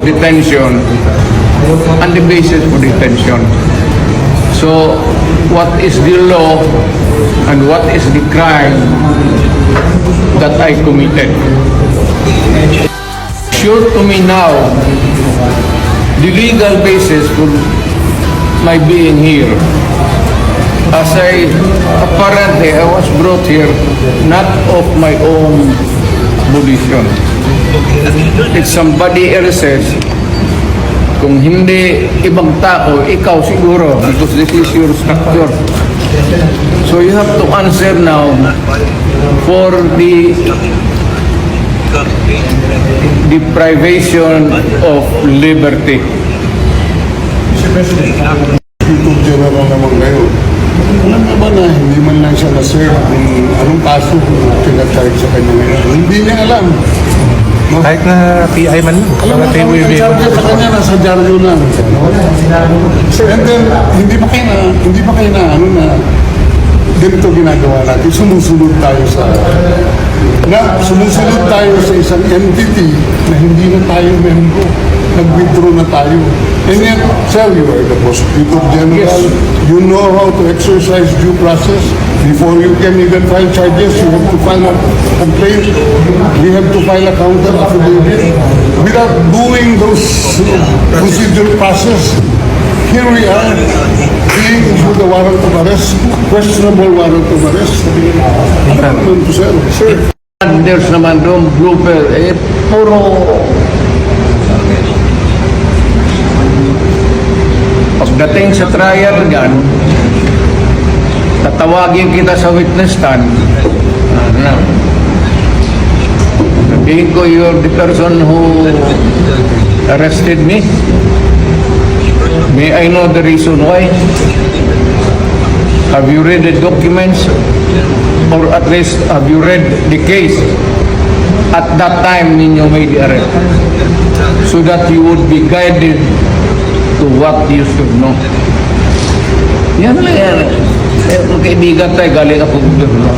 detention and the basis for detention. So, what is the law and what is the crime that I committed? Sure to me now, the legal basis for my being here, as apparently I was brought here not of my own volition. It's somebody else's. Kung hindi ibang tao, ikaw siguro, because this is your structure. So you have to answer now for the deprivation of liberty. YouTube General naman ngayon. Alam mo ba na hindi man lang siya na-serve kung anong kaso kung pinag-charge sa kanya ngayon? Hindi niya alam. No? Kahit na PI man lang. Alam mo, ang charge sa kanya nasa dyaryo lang. And then, hindi pa kayo na, ganito ginagawa natin. Sumusunod tayo sa isang entity na hindi na tayo membro. Nag-withdraw na tayo. And yet, sir, you are the Prosecutor General. Yes. You know how to exercise due process. Before you can even file charges, you have to file a complaint. We have to file a counter affidavit. Without doing those procedural process, here we are, being issued a warrant of arrest, questionable warrant of arrest. Ano naman to, sir? Sir. There's naman doon blooper, puro pagdating sa trial gan, tatawagin kita sa witness stand. Sabihin ko, you're the person who arrested me. May I know the reason why? Have you read the documents? Or at least, have you read the case? At that time, ninyo made the arrest. So that you would be guided to what you should know. Yan lang yan. Kaibigan tayo, galing ako gobyerno.